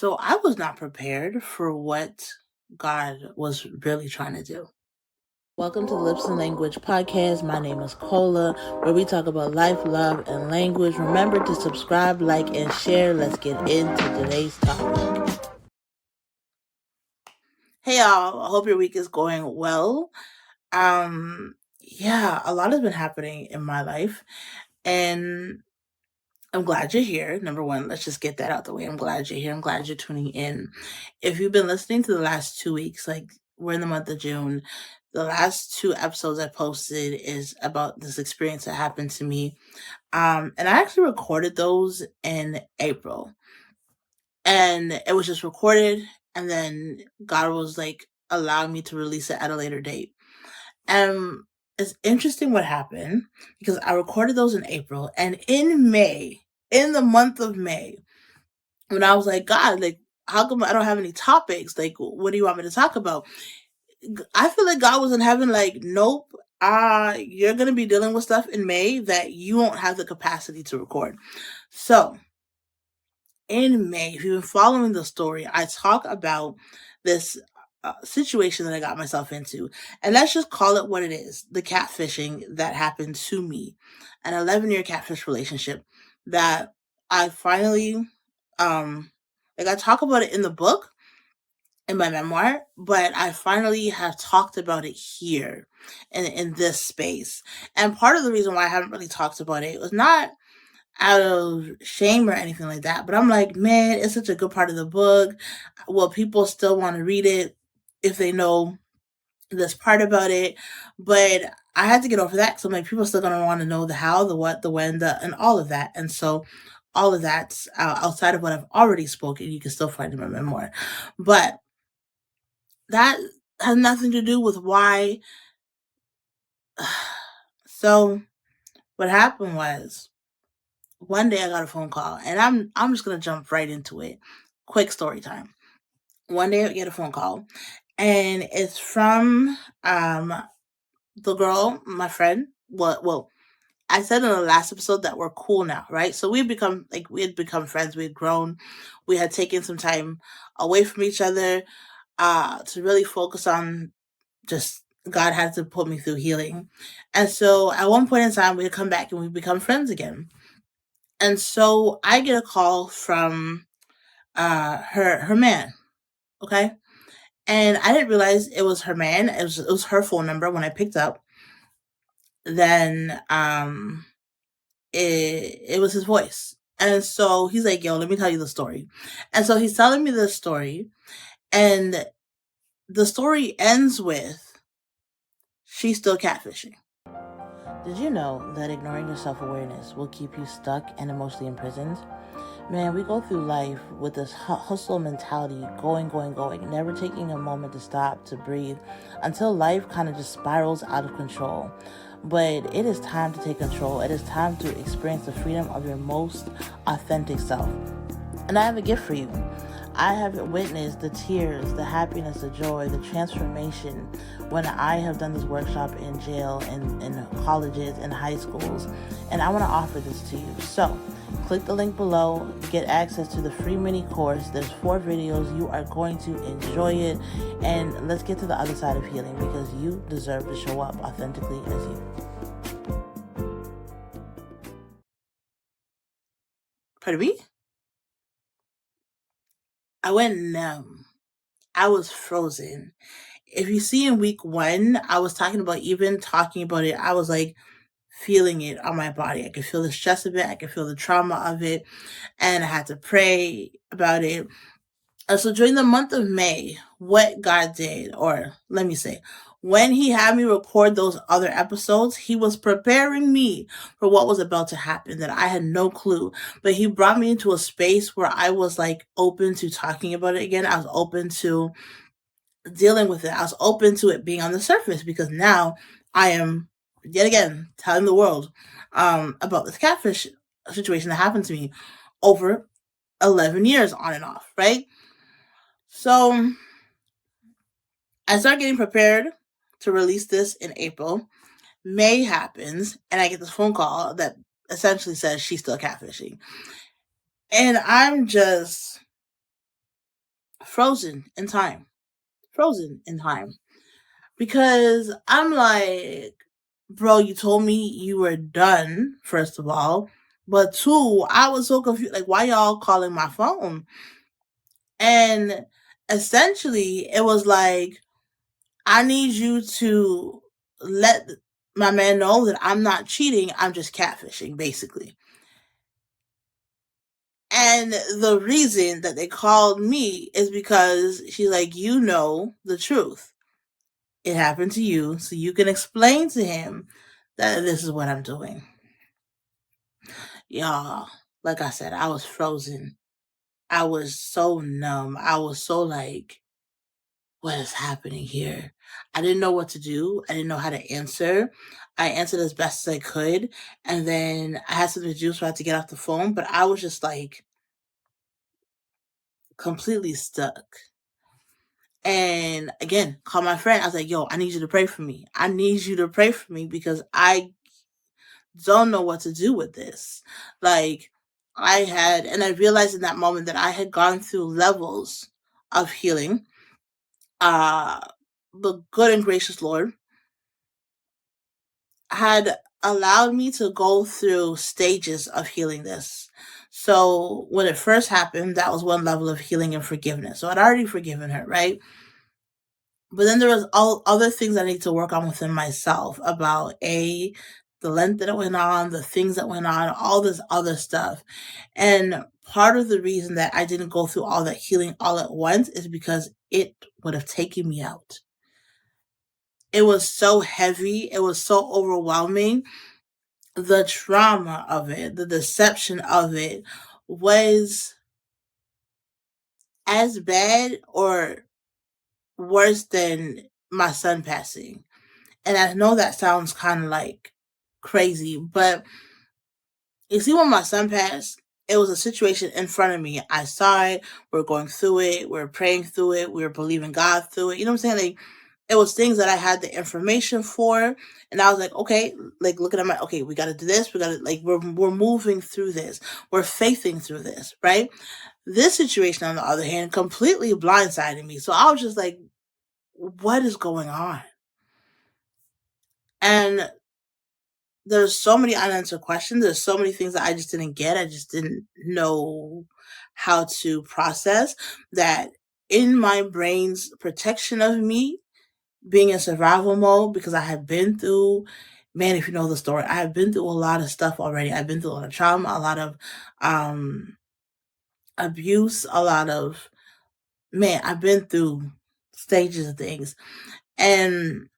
So I was not prepared for what God was really trying to do. Welcome to the Lips and Language podcast. My name is Cola, where we talk about life, love, and language. Remember to subscribe, like, and share. Let's get into today's topic. Hey y'all, I hope your week is going well. Yeah, a lot has been happening in my life, and I'm glad you're here. Number one, let's just get that out the way. I'm glad you're here. I'm glad you're tuning in. If you've been listening to the last 2 weeks, like we're in the month of June, the last two episodes I posted is about this experience that happened to me. And I actually recorded those in April. And it was just recorded, and then God was like allowing me to release it at a later date. And it's interesting what happened because I recorded those in April, and in May, in the month of May, when I was like, God, like, how come I don't have any topics? Like, what do you want me to talk about? I feel like God was in heaven, like, nope, you're gonna be dealing with stuff in May that you won't have the capacity to record. So in May, if you've been following the story, I talk about this situation that I got myself into. And let's just call it what it is, the catfishing that happened to me. An 11-year catfish relationship that I finally, like I talk about it in the book, in my memoir, but I finally have talked about it here in this space. And part of the reason why I haven't really talked about it was not out of shame or anything like that. But I'm like, man, it's such a good part of the book. Will people still want to read it if they know this part about it? But I had to get over that. So I'm like, people are still going to want to know the how, the what, the when, the, and all of that. And so all of that's outside of what I've already spoken, you can still find in my memoir. But that has nothing to do with why. So what happened was, one day I got a phone call, and I'm just gonna jump right into it. Quick story time. One day I get a phone call, and it's from the girl, my friend. Well, I said in the last episode that we're cool now, right? So we had become friends. We had grown. We had taken some time away from each other to really focus on just God had to put me through healing. And so at one point in time, we had come back and we become friends again. And so I get a call from her man, okay? And I didn't realize it was her man. It was her phone number. When I picked up, then it was his voice. And so he's like, yo, let me tell you the story. And so he's telling me the story, and the story ends with, she's still catfishing. Did you know that ignoring your self-awareness will keep you stuck and emotionally imprisoned? Man, we go through life with this hustle mentality, going, never taking a moment to stop, to breathe, until life kind of just spirals out of control. But it is time to take control. It is time to experience the freedom of your most authentic self. And I have a gift for you. I have witnessed the tears, the happiness, the joy, the transformation when I have done this workshop in jail, in colleges, in high schools, and I want to offer this to you. So, click the link below, get access to the free mini course. There's 4 videos. You are going to enjoy it, and let's get to the other side of healing because you deserve to show up authentically as you. Pardon me? I went numb. I was frozen. If you see in week 1, I was talking about it, I was like feeling it on my body. I could feel the stress of it. I could feel the trauma of it. And I had to pray about it. And so during the month of May, what God did, or let me say, when he had me record those other episodes, he was preparing me for what was about to happen that I had no clue. But he brought me into a space where I was like open to talking about it again. I was open to dealing with it. I was open to it being on the surface because now I am yet again telling the world about this catfish situation that happened to me over 11 years on and off, right? So I start getting prepared to release this in April. May happens, and I get this phone call that essentially says she's still catfishing. And I'm just frozen in time. Frozen in time. Because I'm like, bro, you told me you were done, first of all. But two, I was so confused. Like, why y'all calling my phone? And essentially, it was like, I need you to let my man know that I'm not cheating. I'm just catfishing, basically. And the reason that they called me is because she's like, you know the truth. It happened to you, so you can explain to him that this is what I'm doing. Y'all, like I said, I was frozen. I was so numb. I was so like, what is happening here? I didn't know what to do. I didn't know how to answer. I answered as best as I could. And then I had something to do, so I had to get off the phone. But I was just like completely stuck. And again, call my friend. I was like, yo, I need you to pray for me. I need you to pray for me because I don't know what to do with this. Like, and I realized in that moment that I had gone through levels of healing. Uh, the good and gracious Lord had allowed me to go through stages of healing this. So when it first happened, that was one level of healing and forgiveness. So I'd already forgiven her, right? But then there was all other things I need to work on within myself about the length that it went on, the things that went on, all this other stuff. And part of the reason that I didn't go through all that healing all at once is because it would have taken me out. It was so heavy, it was so overwhelming. The trauma of it, the deception of it was as bad or worse than my son passing. And I know that sounds kind of like crazy, but you see, when my son passed, it was a situation in front of me. I saw it. We're going through it. We're praying through it. We're believing God through it. You know what I'm saying? Like, it was things that I had the information for, and I was like, okay, like looking at okay, we got to do this. We got to like we're moving through this. We're faithing through this, right? This situation, on the other hand, completely blindsided me. So I was just like, what is going on? And there's so many unanswered questions. There's so many things that I just didn't get. I just didn't know how to process that in my brain's protection of me being in survival mode because I have been through, man, if you know the story, I have been through a lot of stuff already. I've been through a lot of trauma, a lot of um abuse, a lot of, man, I've been through stages of things. And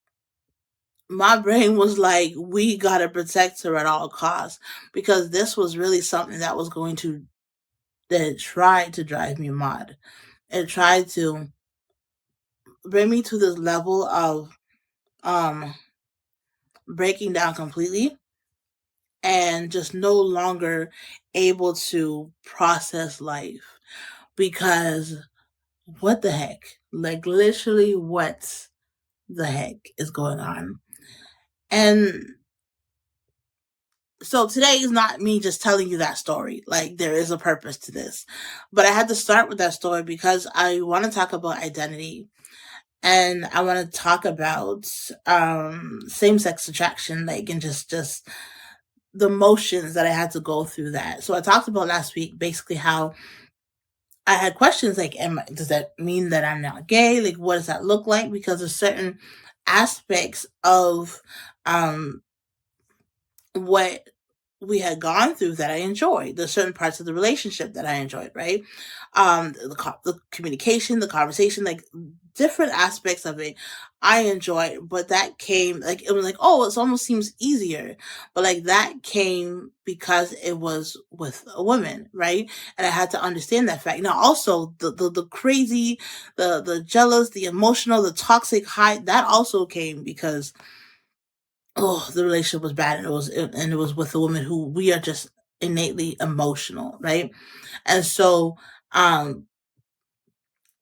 my brain was like, we gotta protect her at all costs because this was really something that was going to that tried to drive me mad. It tried to bring me to this level of um breaking down completely and just no longer able to process life because what the heck? Like literally what the heck is going on? And so today is not me just telling you that story. Like there is a purpose to this. But I had to start with that story because I want to talk about identity and I want to talk about same-sex attraction, like, and just the motions that I had to go through that. So I talked about last week basically how I had questions like, does that mean that I'm not gay? Like, what does that look like? Because there's certain aspects of um what we had gone through that I enjoyed. There's certain parts of the relationship that I enjoyed, right? The communication, the conversation, like different aspects of it I enjoyed, but that came like it was like, oh, it almost seems easier. But like that came because it was with a woman, right? And I had to understand that fact. Now also the crazy, the jealous, the emotional, the toxic high, that also came because the relationship was bad and it was with a woman who we are just innately emotional, right? And so um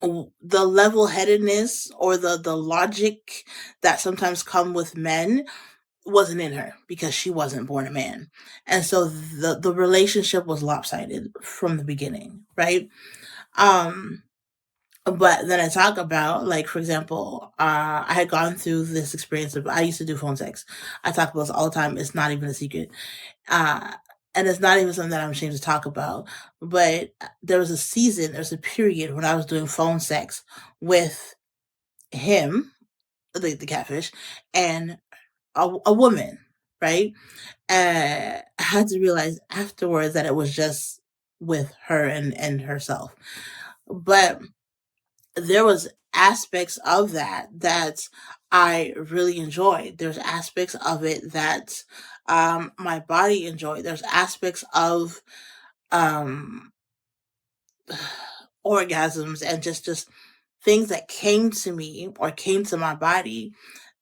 the level-headedness or the logic that sometimes come with men wasn't in her because she wasn't born a man. And so the relationship was lopsided from the beginning, right? um But then I talk about, like, for example, I had gone through this experience of, I used to do phone sex. I talk about this all the time. It's not even a secret. Uh, and it's not even something that I'm ashamed to talk about. But there was a season, there was a period when I was doing phone sex with him, the catfish, and a woman, right? I had to realize afterwards that it was just with her and herself. But there was aspects of that I really enjoyed. There's aspects of it that my body enjoyed. There's aspects of um orgasms and just things that came to me or came to my body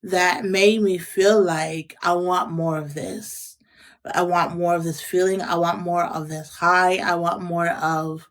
that made me feel like I want more of this. I want more of this feeling. I want more of this high. I want more of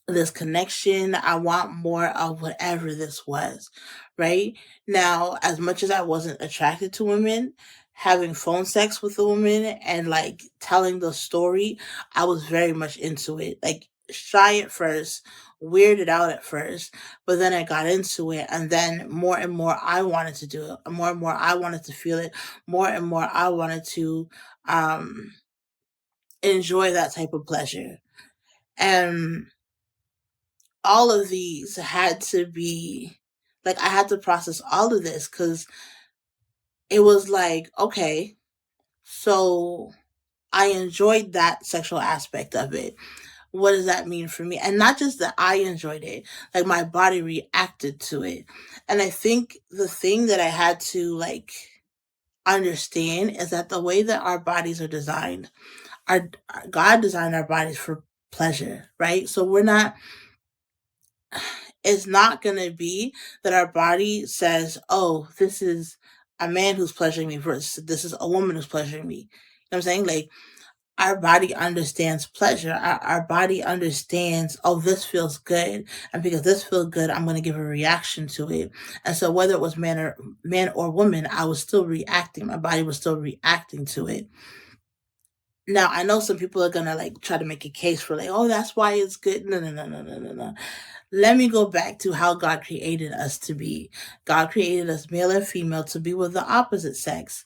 this connection. I want more of whatever this was, right? Now, as much as I wasn't attracted to women, having phone sex with a woman and like telling the story, I was very much into it. Like shy at first, weirded out at first, but then I got into it, and then more and more I wanted to do it. More and more I wanted to feel it. More and more I wanted to um enjoy that type of pleasure. And all of these had to be like, I had to process all of this because it was like, okay, so I enjoyed that sexual aspect of it. What does that mean for me? And not just that I enjoyed it, like my body reacted to it. And I think the thing that I had to like understand is that the way that our bodies are designed, our God designed our bodies for pleasure, right? So we're not, it's not going to be that our body says, oh, this is a man who's pleasuring me versus this is a woman who's pleasuring me. You know what I'm saying? Like, our body understands pleasure. Our body understands, oh, this feels good. And because this feels good, I'm going to give a reaction to it. And so whether it was man or woman, I was still reacting. My body was still reacting to it. Now, I know some people are going to like try to make a case for like, oh, that's why it's good. No, no, no, no, no, no, no. Let me go back to how God created us to be. God created us male and female to be with the opposite sex.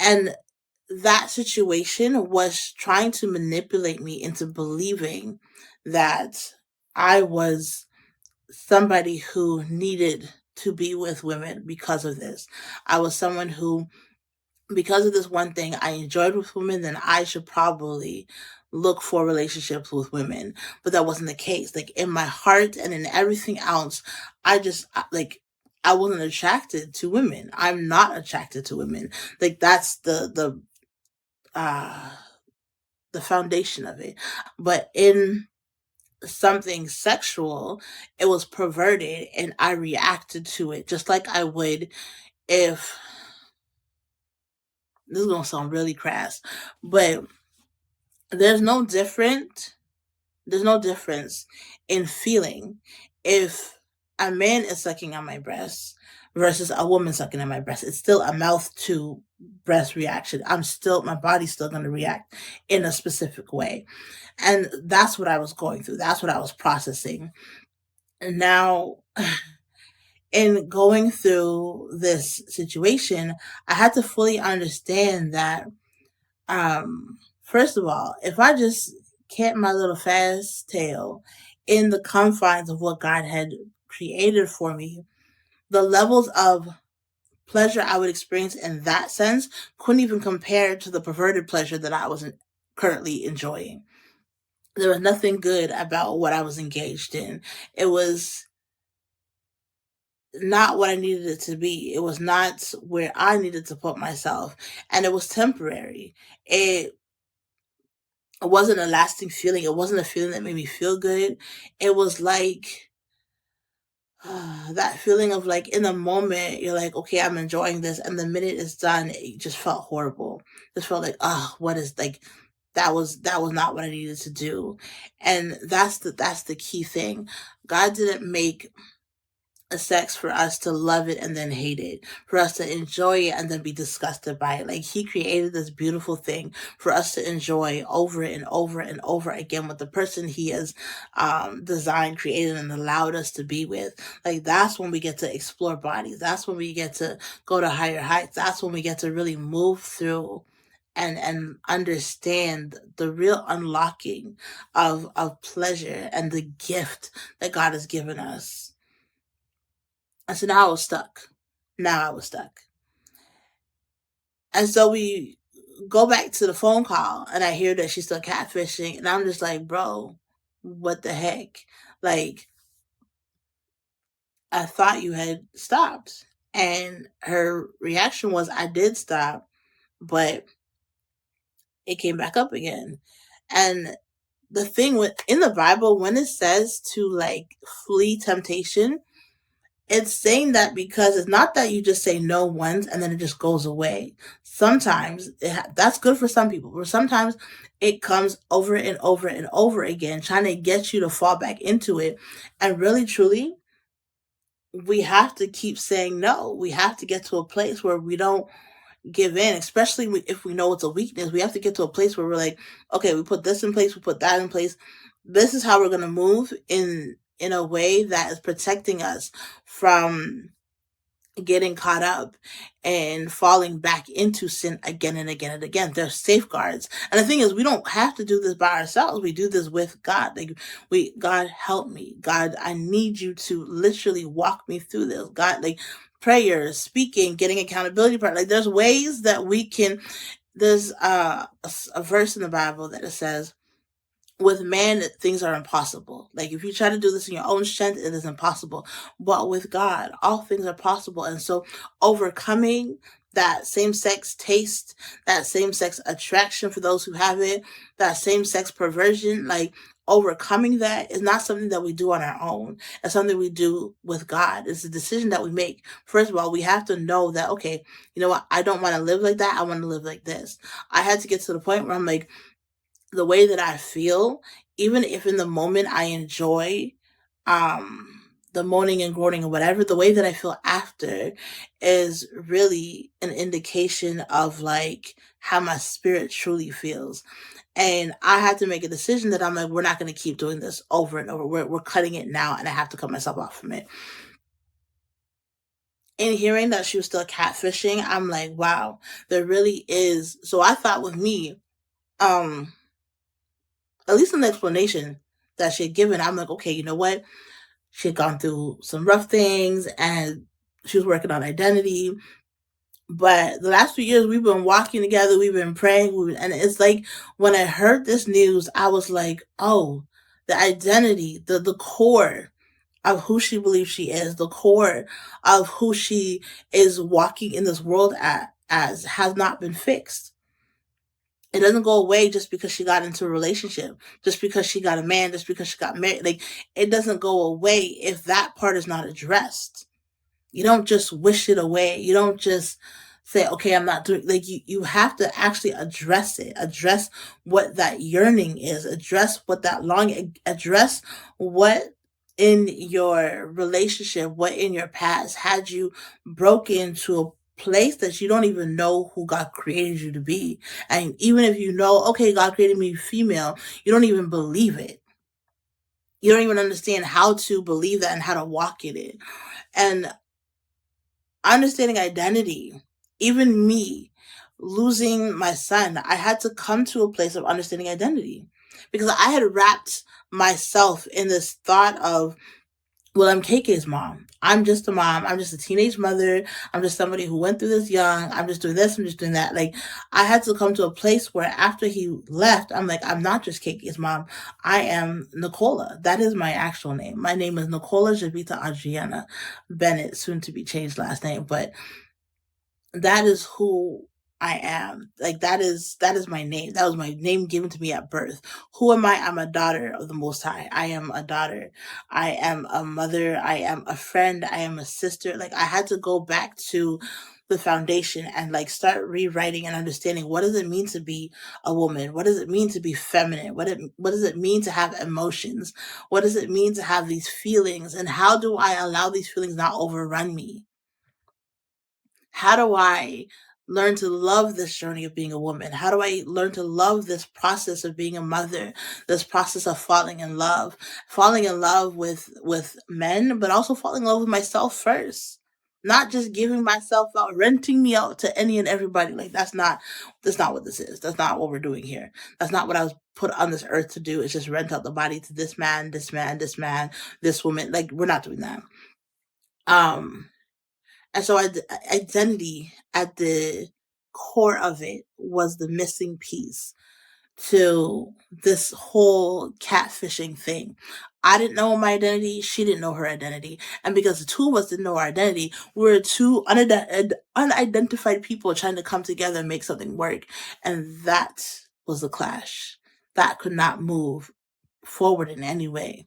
And that situation was trying to manipulate me into believing that I was somebody who needed to be with women because of this. I was someone who, because of this one thing I enjoyed with women, then I should probably look for relationships with women. But that wasn't the case. Like in my heart and in everything else, I just like I wasn't attracted to women. I'm not attracted to women. Like that's uh the foundation of it. But in something sexual, it was perverted and I reacted to it just like I would if, this is gonna sound really crass, but there's no different there's no difference in feeling if a man is sucking on my breast versus a woman sucking on my breast. It's still a mouth to breast reaction. My body's still going to react in a specific way. And that's what I was going through. That's what I was processing. And now, in going through this situation, I had to fully understand that, first of all, if I just kept my little fast tail in the confines of what God had created for me, the levels of pleasure I would experience in that sense couldn't even compare to the perverted pleasure that I was currently enjoying. There was nothing good about what I was engaged in. It was not what I needed it to be. It was not where I needed to put myself. And it was temporary. It wasn't a lasting feeling. It wasn't a feeling that made me feel good. It was like that feeling of like in the moment you're like, okay, I'm enjoying this, and the minute it's done, it just felt horrible. Just felt like, oh, what is like that was not what I needed to do. And that's the key thing. God didn't make sex for us to love it and then hate it, for us to enjoy it and then be disgusted by it. Like he created this beautiful thing for us to enjoy over and over and over again with the person he has designed, created, and allowed us to be with. Like that's when we get to explore bodies. That's when we get to go to higher heights. That's when we get to really move through and understand the real unlocking of pleasure and the gift that God has given us. And so now I was stuck. Now I was stuck. And so we go back to the phone call and I hear that she's still catfishing. And I'm just like, bro, what the heck? Like, I thought you had stopped. And her reaction was, I did stop, but it came back up again. And the thing with in the Bible, when it says to like flee temptation, it's saying that because it's not that you just say no once and then it just goes away. Sometimes that's good for some people, but sometimes it comes over and over and over again, trying to get you to fall back into it. And really, truly, we have to keep saying no. We have to get to a place where we don't give in, especially if we know it's a weakness. We have to get to a place where we're like, okay, we put this in place, we put that in place. This is how we're going to move in a way that is protecting us from getting caught up and falling back into sin again and again and again. There's safeguards. And the thing is, we don't have to do this by ourselves. We do this with God. Like God help me. God, I need you to literally walk me through this. God, like prayers, speaking, getting accountability part. Like there's ways that we can, there's a verse in the Bible that it says, with man things are impossible. Like if you try to do this in your own strength, it is impossible, but with God all things are possible. And so overcoming that same-sex taste, that same-sex attraction for those who have it, that same-sex perversion, like overcoming that is not something that we do on our own. It's something we do with God. It's a decision that we make. First of all, we have to know that, okay, you know what, I don't want to live like that, I want to live like this. I had to get to the point where I'm like, the way that I feel, even if in the moment I enjoy the moaning and groaning or whatever, the way that I feel after is really an indication of like how my spirit truly feels. And I had to make a decision that I'm like, we're not going to keep doing this over and over. We're cutting it now, and I have to cut myself off from it. And hearing that she was still catfishing, I'm like, wow, there really is. So I thought with me, um, at least an explanation that she had given, I'm like, okay, you know what? She had gone through some rough things and she was working on identity. But the last few years, we've been walking together, we've been praying, and it's like when I heard this news, I was like, oh, the identity, the core of who she believes she is, the core of who she is walking in this world as has not been fixed. It doesn't go away just because she got into a relationship, just because she got a man, just because she got married. Like, it doesn't go away if that part is not addressed. You don't just wish it away. You don't just say, okay, I'm not doing, like, you have to actually address it, address what that yearning is, address what that longing, address what in your relationship, what in your past had you broken to a place that you don't even know who God created you to be. And even if you know, okay, God created me female, you don't even believe it. You don't even understand how to believe that and how to walk in it. And understanding identity, even me losing my son, I had to come to a place of understanding identity because I had wrapped myself in this thought of, well, I'm KK's mom. I'm just a mom. I'm just a teenage mother. I'm just somebody who went through this young. I'm just doing this. I'm just doing that. Like, I had to come to a place where after he left, I'm like, I'm not just KK's mom. I am Nicola. That is my actual name. My name is Nicola Javita Adriana Bennett, soon to be changed last name. But that is who I am. Like that is my name. That was my name given to me at birth. Who am I? I'm a daughter of the Most High. I am a daughter. I am a mother. I am a friend. I am a sister. Like I had to go back to the foundation and like start rewriting and understanding what does it mean to be a woman? What does it mean to be feminine? What does it mean to have emotions? What does it mean to have these feelings? And how do I allow these feelings not overrun me? How do I learn to love this journey of being a woman? How do I learn to love this process of being a mother, this process of falling in love with men, but also falling in love with myself first. Not just giving myself out, renting me out to any and everybody. Like that's not what this is. That's not what we're doing here. That's not what I was put on this earth to do. Is just rent out the body to this man, this man, this man, this woman. Like we're not doing that. Um and so identity at the core of it was the missing piece to this whole catfishing thing. I didn't know my identity. She didn't know her identity. And because the two of us didn't know our identity, we were two unidentified people trying to come together and make something work. And that was the clash. That could not move forward in any way.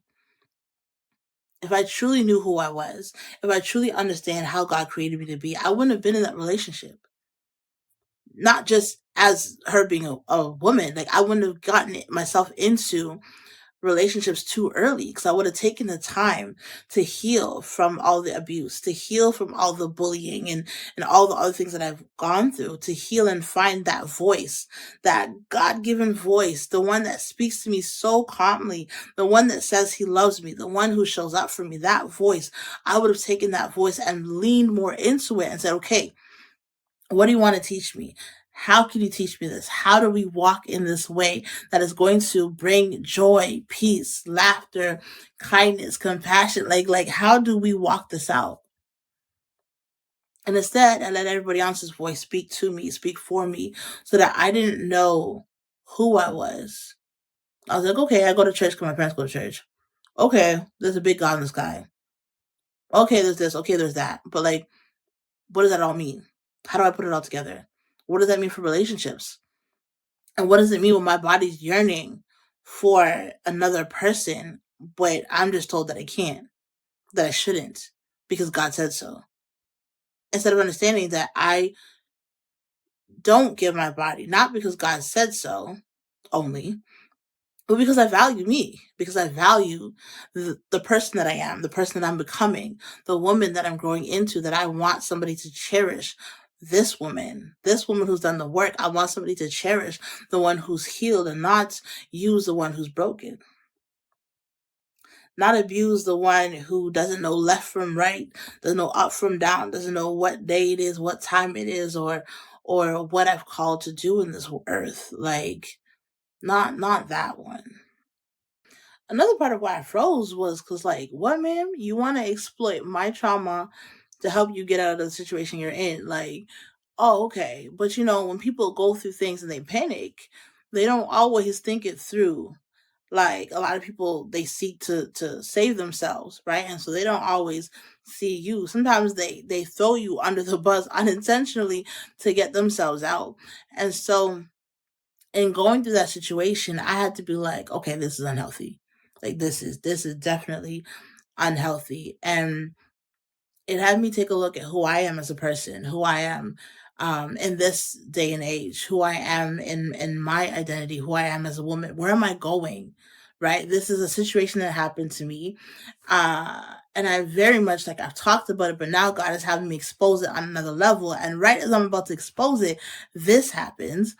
If I truly knew who I was, if I truly understand how God created me to be, I wouldn't have been in that relationship. Not just as her being a woman, like I wouldn't have gotten myself into relationships too early because I would have taken the time to heal from all the abuse, to heal from all the bullying and all the other things that I've gone through, to heal and find that voice, that God given voice, the one that speaks to me so calmly, the one that says he loves me, the one who shows up for me, that voice. I would have taken that voice and leaned more into it and said, okay, what do you want to teach me? How can you teach me this? How do we walk in this way that is going to bring joy, peace, laughter, kindness, compassion? Like how do we walk this out? And instead, I let everybody else's voice speak to me, speak for me, so that I didn't know who I was. I was like, okay, I go to church because my parents go to church. Okay, there's a big God in the sky. Okay, there's this. Okay, there's that. But like, what does that all mean? How do I put it all together? What does that mean for relationships? And what does it mean when my body's yearning for another person, but I'm just told that I can't, that I shouldn't, because God said so? Instead of understanding that I don't give my body, not because God said so only, but because I value me, because I value the person that I am, the person that I'm becoming, the woman that I'm growing into, that I want somebody to cherish. This woman who's done the work, I want somebody to cherish the one who's healed and not use the one who's broken. Not abuse the one who doesn't know left from right, doesn't know up from down, doesn't know what day it is, what time it is, or what I've called to do in this earth. Like not that one. Another part of why I froze was because, like, what, ma'am? You want to exploit my trauma to help you get out of the situation you're in? Like, oh, okay. But you know, when people go through things and they panic, they don't always think it through. Like a lot of people, they seek to save themselves, right? And so they don't always see you. Sometimes they throw you under the bus unintentionally to get themselves out. And so in going through that situation, I had to be like, okay, this is unhealthy. Like this is definitely unhealthy. And it had me take a look at who I am as a person, who I am in this day and age, who I am in my identity, who I am as a woman. Where am I going? Right? This is a situation that happened to me. And I very much, like, I've talked about it, but now God is having me expose it on another level. And right as I'm about to expose it, this happens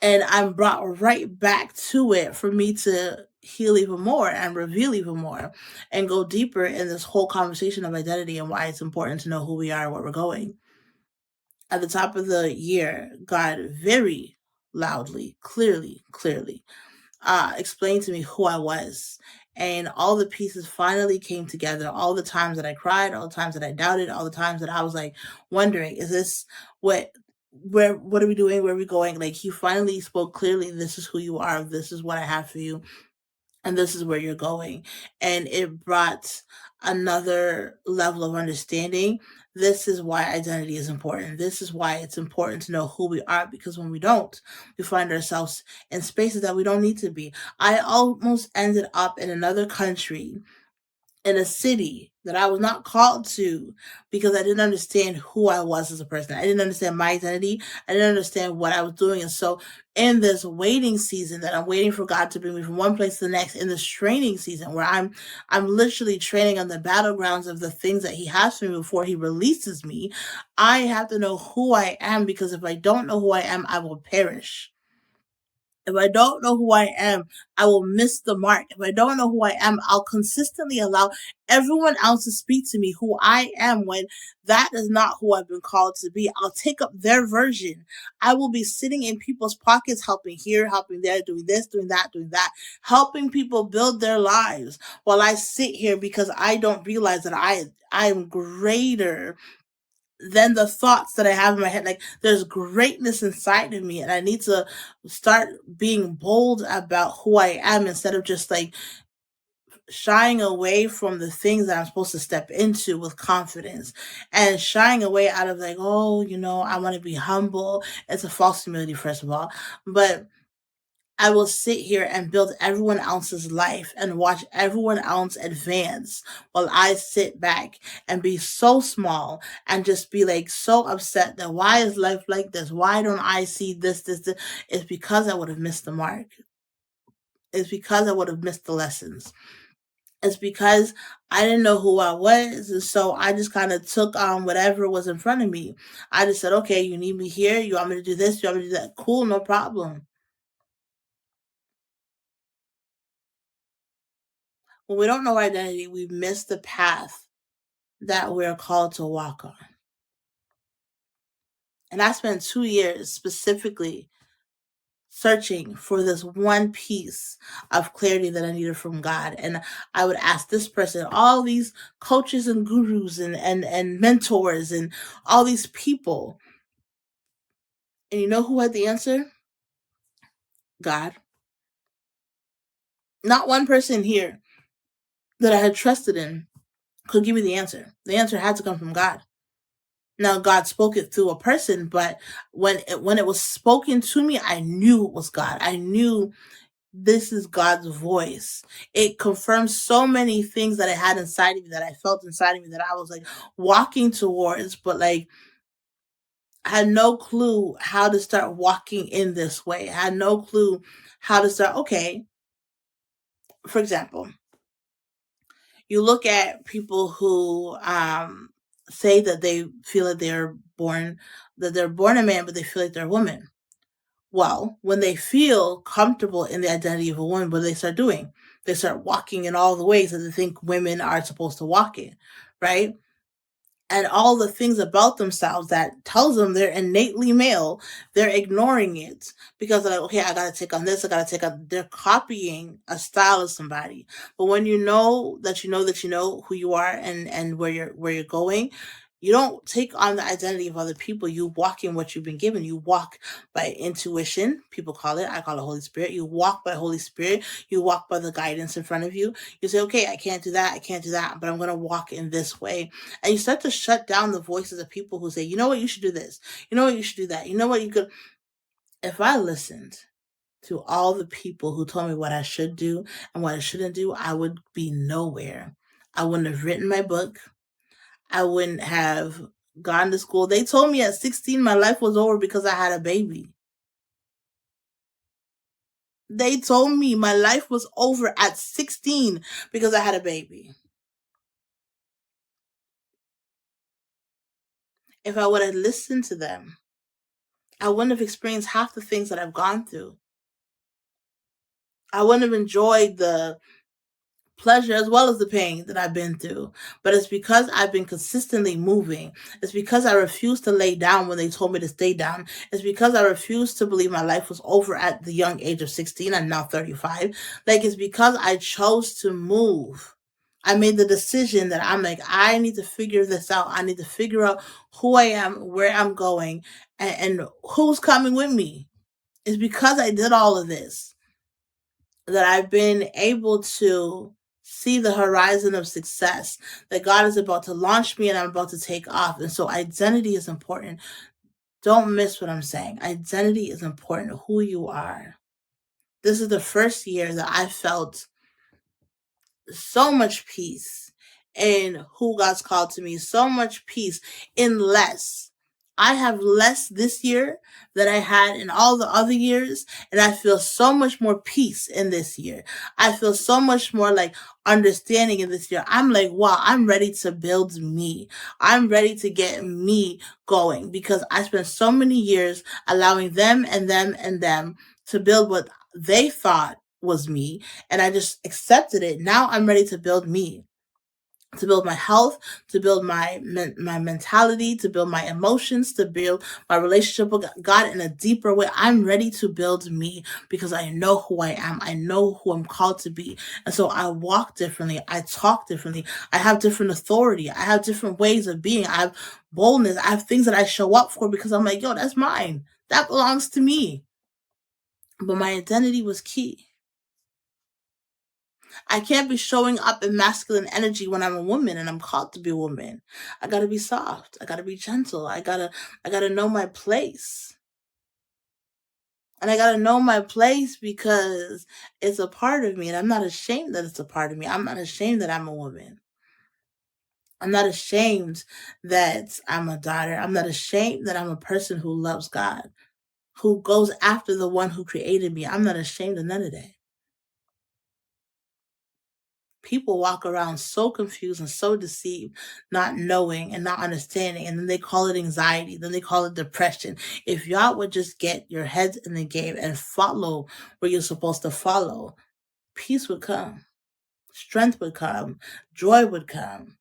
and I'm brought right back to it for me to heal even more and reveal even more and go deeper in this whole conversation of identity and why it's important to know who we are and where we're going. At the top of the year, God very loudly, clearly explained to me who I was. And all the pieces finally came together. All the times that I cried, all the times that I doubted, all the times that I was like wondering, is this what what are we doing? Where are we going? Like he finally spoke clearly, this is who you are, this is what I have for you, and this is where you're going. And it brought another level of understanding. This is why identity is important. This is why it's important to know who we are, because when we don't, we find ourselves in spaces that we don't need to be. I almost ended up in another country in a city that I was not called to because I didn't understand who I was as a person. I didn't understand my identity. I didn't understand what I was doing. And so in this waiting season that I'm waiting for God to bring me from one place to the next, in this training season where I'm literally training on the battlegrounds of the things that He has for me before He releases me, I have to know who I am, because if I don't know who I am, I will perish. If I don't know who I am, I will miss the mark. If I don't know who I am, I'll consistently allow everyone else to speak to me who I am when that is not who I've been called to be. I'll take up their version. I will be sitting in people's pockets, helping here, helping there, doing this, doing that, helping people build their lives while I sit here because I don't realize that I am greater than the thoughts that I have in my head. Like, there's greatness inside of me, and I need to start being bold about who I am instead of just like shying away from the things that I'm supposed to step into with confidence, and shying away out of like, oh, I want to be humble. It's a false humility, first of all. But I will sit here and build everyone else's life and watch everyone else advance while I sit back and be so small and just be like so upset that why is life like this? Why don't I see this? It's because I would have missed the mark. It's because I would have missed the lessons. It's because I didn't know who I was. And so I just kind of took on whatever was in front of me. I just said, okay, you need me here. You want me to do this? You want me to do that? Cool, no problem. When we don't know our identity, we miss the path that we're called to walk on. And I spent 2 years specifically searching for this one piece of clarity that I needed from God. And I would ask this person, all these coaches and gurus and mentors and all these people. And you know who had the answer? God. Not one person here that I had trusted in could give me the answer. The answer had to come from God. Now God spoke it through a person, but when it was spoken to me, I knew it was God. I knew this is God's voice. It confirmed so many things that I had inside of me, that I felt inside of me, that I was like walking towards, but like I had no clue how to start walking in this way. I had no clue how to start. Okay, for example, you look at people who say that they feel that they're born a man, but they feel like they're a woman. Well, when they feel comfortable in the identity of a woman, what do they start doing? They start walking in all the ways that they think women are supposed to walk in, right? And all the things about themselves that tells them they're innately male, they're ignoring it because they're like, okay, I gotta take on this, I gotta take on. They're copying a style of somebody. But when you know that you know that you know who you are and where you're going, you don't take on the identity of other people. You walk in what you've been given. You walk by intuition, people call it. I call it Holy Spirit. You walk by Holy Spirit. You walk by the guidance in front of you. You say, okay, I can't do that. I can't do that, but I'm going to walk in this way. And you start to shut down the voices of people who say, you know what, you should do this. You know what, you should do that. You know what, you could. If I listened to all the people who told me what I should do and what I shouldn't do, I would be nowhere. I wouldn't have written my book. I wouldn't have gone to school. They told me at 16 my life was over because I had a baby. They told me my life was over at 16 because I had a baby. If I would have listened to them, I wouldn't have experienced half the things that I've gone through. I wouldn't have enjoyed the pleasure as well as the pain that I've been through. But it's because I've been consistently moving. It's because I refused to lay down when they told me to stay down. It's because I refused to believe my life was over at the young age of 16. I'm now 35. Like, it's because I chose to move. I made the decision that I'm like, I need to figure this out. I need to figure out who I am, where I'm going, and who's coming with me. It's because I did all of this that I've been able to see the horizon of success, that God is about to launch me and I'm about to take off. And so identity is important. Don't miss what I'm saying. Identity is important, who you are. This is the first year that I felt so much peace in who God's called to me, so much peace in less. I have less this year than I had in all the other years, and I feel so much more peace in this year. I feel so much more like understanding in this year. I'm like, wow, I'm ready to build me. I'm ready to get me going because I spent so many years allowing them and them and them to build what they thought was me, and I just accepted it. Now I'm ready to build me, to build my health, to build my mentality, to build my emotions, to build my relationship with God in a deeper way. I'm ready to build me because I know who I am. I know who I'm called to be. And so I walk differently. I talk differently. I have different authority. I have different ways of being. I have boldness. I have things that I show up for because I'm like, yo, that's mine. That belongs to me. But my identity was key. I can't be showing up in masculine energy when I'm a woman and I'm called to be a woman. I gotta be soft. I gotta be gentle. I gotta know my place. And I gotta know my place because it's a part of me and I'm not ashamed that it's a part of me. I'm not ashamed that I'm a woman. I'm not ashamed that I'm a daughter. I'm not ashamed that I'm a person who loves God, who goes after the one who created me. I'm not ashamed of none of that. People walk around so confused and so deceived, not knowing and not understanding, and then they call it anxiety, then they call it depression. If y'all would just get your heads in the game and follow where you're supposed to follow, peace would come, strength would come, joy would come,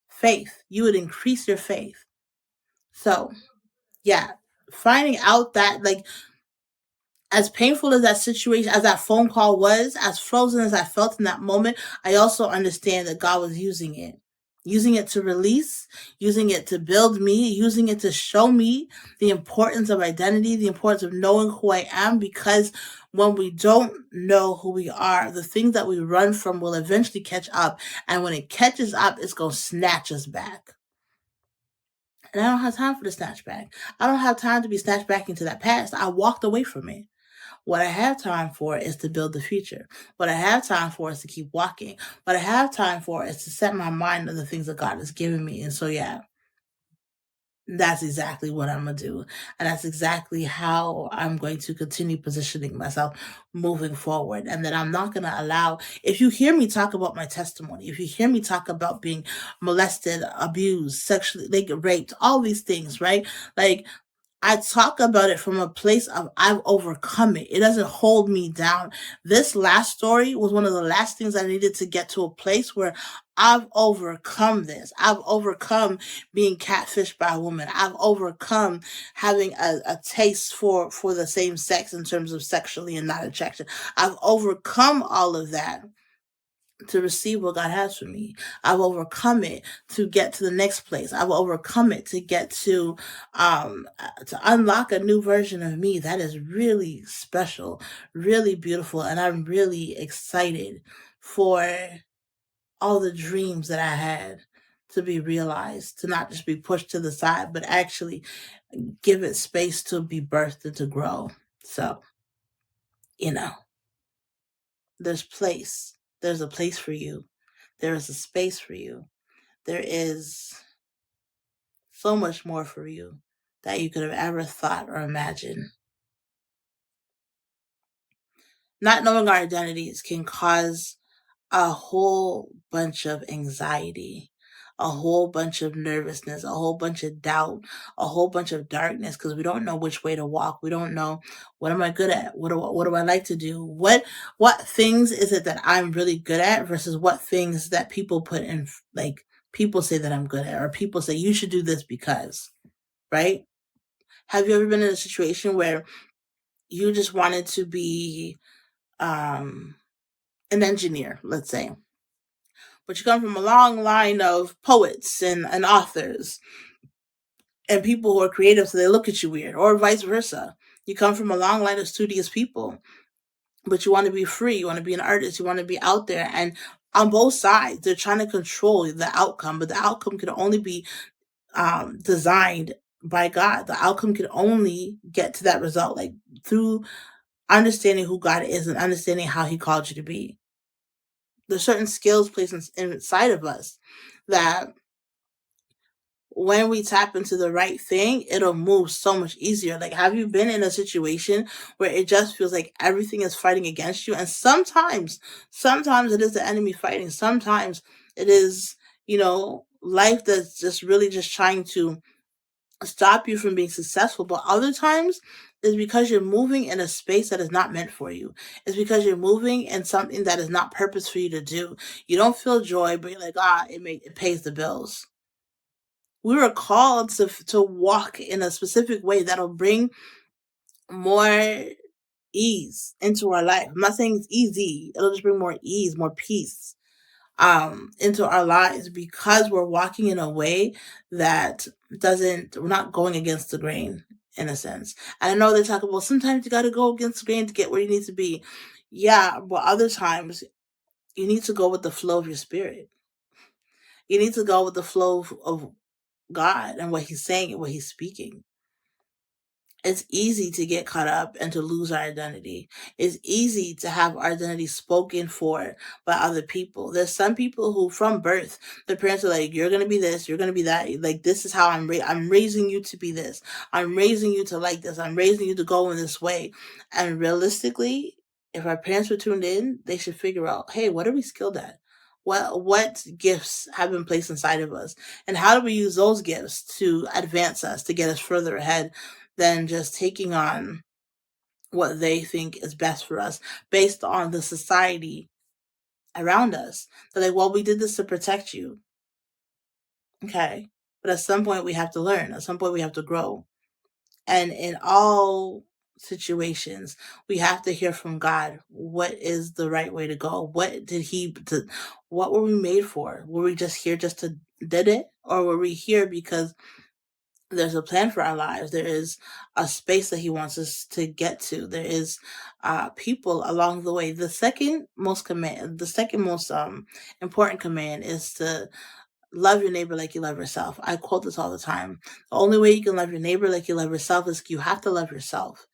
faith. You would increase your faith. So, yeah, finding out that, like, as painful as that situation, as that phone call was, as frozen as I felt in that moment, I also understand that God was using it to release, using it to build me, using it to show me the importance of identity, the importance of knowing who I am, because when we don't know who we are, the things that we run from will eventually catch up. And when it catches up, it's going to snatch us back. And I don't have time for the snatch back. I don't have time to be snatched back into that past. I walked away from it. What I have time for is to build the future. What I have time for is to keep walking. What I have time for is to set my mind on the things that God has given me. And so, yeah, that's exactly what I'm going to do. And that's exactly how I'm going to continue positioning myself moving forward. And that I'm not going to allow, if you hear me talk about my testimony, if you hear me talk about being molested, abused, sexually, like raped, all these things, right? Like, I talk about it from a place of I've overcome it. It doesn't hold me down. This last story was one of the last things I needed to get to a place where I've overcome this. I've overcome being catfished by a woman. I've overcome having a taste for the same sex in terms of sexually and not attraction. I've overcome all of that to receive what God has for me. I've overcome it to get to the next place. I've overcome it to get to unlock a new version of me that is really special, really beautiful, and I'm really excited for all the dreams that I had to be realized, to not just be pushed to the side, but actually give it space to be birthed and to grow. So, you know, there's place. There's a place for you. There is a space for you. There is so much more for you that you could have ever thought or imagined. Not knowing our identities can cause a whole bunch of anxiety, a whole bunch of nervousness, a whole bunch of doubt, a whole bunch of darkness because we don't know which way to walk. We don't know what am I good at? What do I like to do? What things is it that I'm really good at versus what things that people put in, like people say that I'm good at, or people say you should do this because, right? Have you ever been in a situation where you just wanted to be um an engineer, let's say, but you come from a long line of poets and authors and people who are creative, so they look at you weird, or vice versa. You come from a long line of studious people, but you want to be free, you want to be an artist, you want to be out there. And on both sides, they're trying to control the outcome, but the outcome can only be designed by God. The outcome can only get to that result, like through understanding who God is and understanding how He called you to be. there's certain skills placed inside of us that when we tap into the right thing, it'll move so much easier. Like, have you been in a situation where it just feels like everything is fighting against you? And sometimes it is the enemy fighting. Sometimes it is, life that's just really just trying to stop you from being successful. But other times it's because you're moving in a space that is not meant for you. It's because you're moving in something that is not purpose for you to do. You don't feel joy, but you're like, it pays the bills. We were called to walk in a specific way that'll bring more ease into our life. I'm not saying it's easy. It'll just bring more ease, more peace into our lives because we're walking in a way that doesn't we're not going against the grain in a sense. And I know they talk about sometimes you got to go against the grain to get where you need to be. Yeah, but other times you need to go with the flow of your spirit. You need to go with the flow of God and what he's saying and what he's speaking. It's easy to get caught up and to lose our identity. It's easy to have our identity spoken for by other people. There's some people who, from birth, their parents are like, "You're gonna be this. You're gonna be that. Like this is how I'm raising you to be this. I'm raising you to like this. I'm raising you to go in this way." And realistically, if our parents were tuned in, they should figure out, hey, what are we skilled at? What gifts have been placed inside of us, and how do we use those gifts to advance us, to get us further ahead than just taking on what they think is best for us based on the society around us. They're like, well, we did this to protect you. Okay. But at some point, we have to learn. At some point, we have to grow. And in all situations, we have to hear from God what is the right way to go. What were we made for? Were we just here just to did it? Or were we here because there's a plan for our lives? There is a space that he wants us to get to. There is people along the way. The second most important command is to love your neighbor like you love yourself. I quote this all the time. The only way you can love your neighbor like you love yourself is you have to love yourself.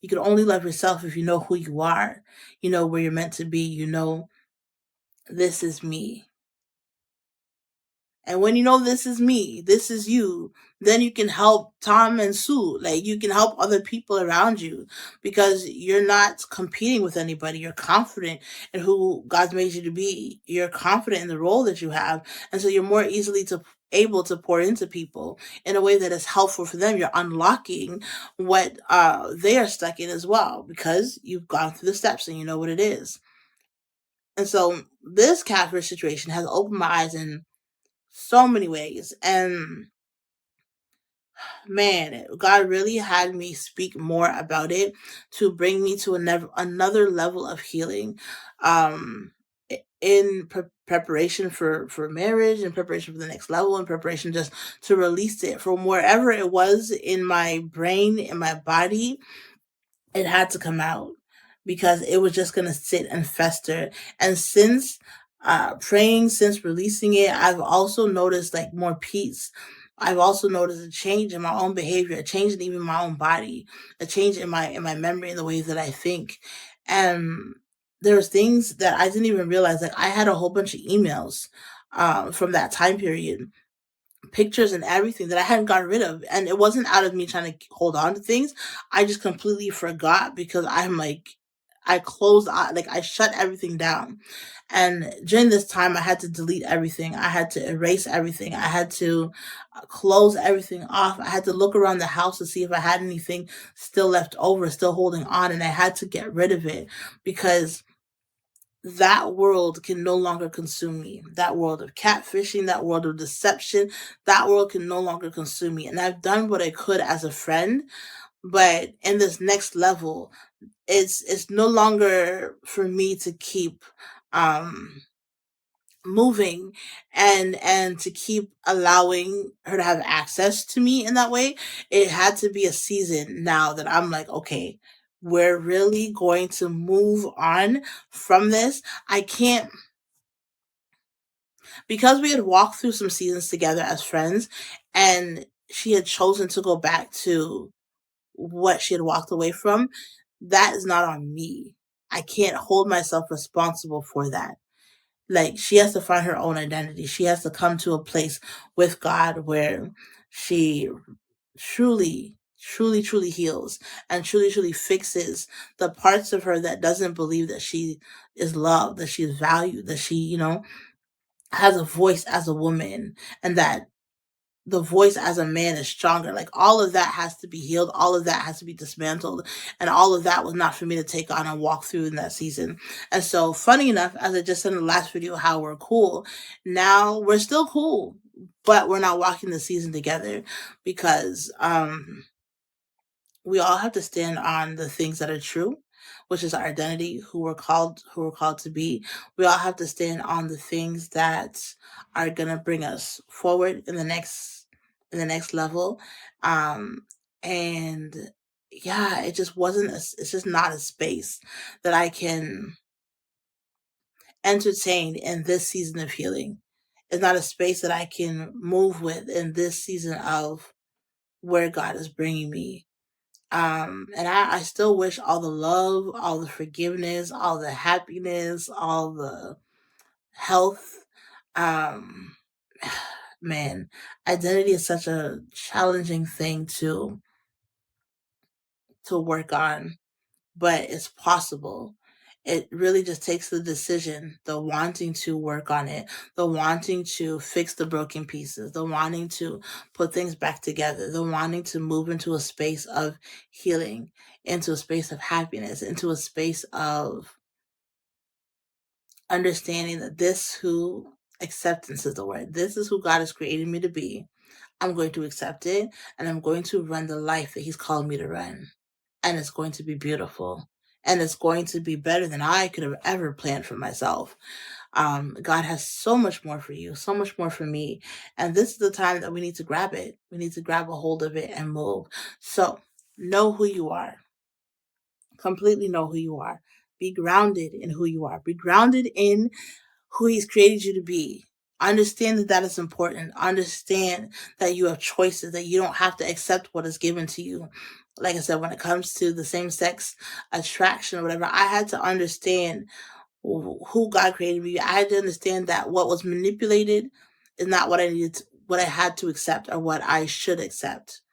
You can only love yourself if you know who you are. You know where you're meant to be. You know, this is me. And when you know this is me, this is you, then you can help Tom and Sue. Like you can help other people around you because you're not competing with anybody. You're confident in who God's made you to be. You're confident in the role that you have. And so you're more easily able to pour into people in a way that is helpful for them. You're unlocking what they are stuck in as well because you've gone through the steps and you know what it is. And so this catfish situation has opened my eyes in so many ways. And man, God really had me speak more about it to bring me to another level of healing. In preparation for marriage, in preparation for the next level, in preparation just to release it from wherever it was in my brain, in my body. It had to come out because it was just going to sit and fester. And since praying, since releasing it, I've also noticed like more peace. I've also noticed a change in my own behavior, a change in even my own body, a change in my memory and the ways that I think. And there's things that I didn't even realize. Like I had a whole bunch of emails from that time period, pictures and everything that I hadn't gotten rid of. And it wasn't out of me trying to hold on to things. I just completely forgot because I'm like, I closed, like I shut everything down. And during this time, I had to delete everything. I had to erase everything. I had to close everything off. I had to look around the house to see if I had anything still left over, still holding on. And I had to get rid of it because that world can no longer consume me. That world of catfishing, that world of deception, that world can no longer consume me. And I've done what I could as a friend, but in this next level, it's no longer for me to keep um moving and to keep allowing her to have access to me in that way. It had to be a season now that I'm like, okay, we're really going to move on from this. I can't, because we had walked through some seasons together as friends and she had chosen to go back to what she had walked away from. That is not on me. I can't hold myself responsible for that. Like, she has to find her own identity. She has to come to a place with God where she truly, truly, truly heals and truly, truly fixes the parts of her that doesn't believe that she is loved, that she is valued, that she, has a voice as a woman, and that the voice as a man is stronger. Like, all of that has to be healed. All of that has to be dismantled. And all of that was not for me to take on and walk through in that season. And so, funny enough, as I just said in the last video, how we're cool, now we're still cool, but we're not walking the season together because, we all have to stand on the things that are true, which is our identity, who we're called to be. We all have to stand on the things that are gonna bring us forward in the next level. And yeah, it's just not a space that I can entertain in this season of healing. It's not a space that I can move with in this season of where God is bringing me. And I still wish all the love, all the forgiveness, all the happiness, all the health. Um, man, identity is such a challenging thing to work on, but it's possible. It really just takes the decision, the wanting to work on it, the wanting to fix the broken pieces, the wanting to put things back together, the wanting to move into a space of healing, into a space of happiness, into a space of understanding that acceptance is the word. This is who God has created me to be. I'm going to accept it, and I'm going to run the life that He's called me to run. And it's going to be beautiful. And it's going to be better than I could have ever planned for myself. God has so much more for you, so much more for me. And this is the time that we need to grab it. We need to grab a hold of it and move. So know who you are. Completely know who you are. Be grounded in who you are. Be grounded in who He's created you to be. Understand that is important. Understand that you have choices, that you don't have to accept what is given to you. Like I said, when it comes to the same sex attraction or whatever, I had to understand who God created me. I had to understand that what was manipulated is not what I had to accept or what I should accept.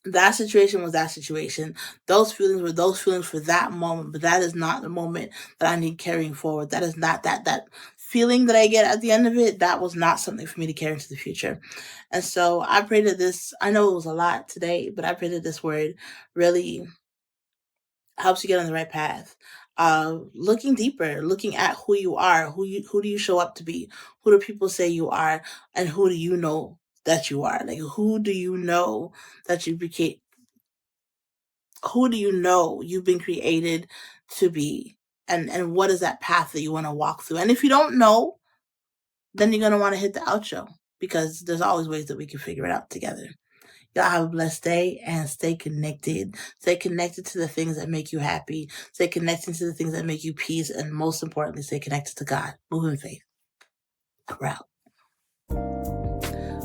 That situation was that situation. Those feelings were those feelings for that moment, but that is not the moment that I need carrying forward. That is not that feeling that I get at the end of it. That was not something for me to carry into the future. And so I pray that I know it was a lot today, but I pray that this word really helps you get on the right path. Looking deeper, looking at who you are, who do you show up to be, who do people say you are, and who do you know that you are? Like, who do you know that you became? Who do you know you've been created to be? And what is that path that you want to walk through? And if you don't know, then you're gonna want to hit the outro, because there's always ways that we can figure it out together. Y'all have a blessed day and stay connected. Stay connected to the things that make you happy. Stay connected to the things that make you peace. And most importantly, stay connected to God. Move in faith. We're out.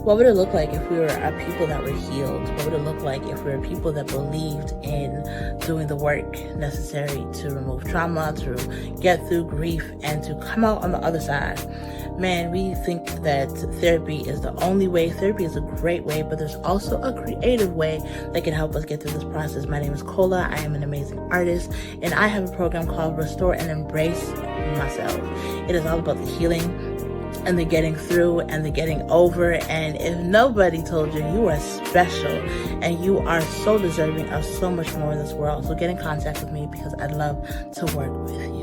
What would it look like if we were a people that were healed? What would it look like if we were people that believed in doing the work necessary to remove trauma, to get through grief, and to come out on the other side? Man, we think that therapy is the only way. Therapy is a great way, but there's also a creative way that can help us get through this process. My name is Kola. I am an amazing artist, and I have a program called Restore and Embrace Myself. It is all about the healing and the getting through and the getting over. And if nobody told you, you are special and you are so deserving of so much more in this world. So get in contact with me, because I'd love to work with you.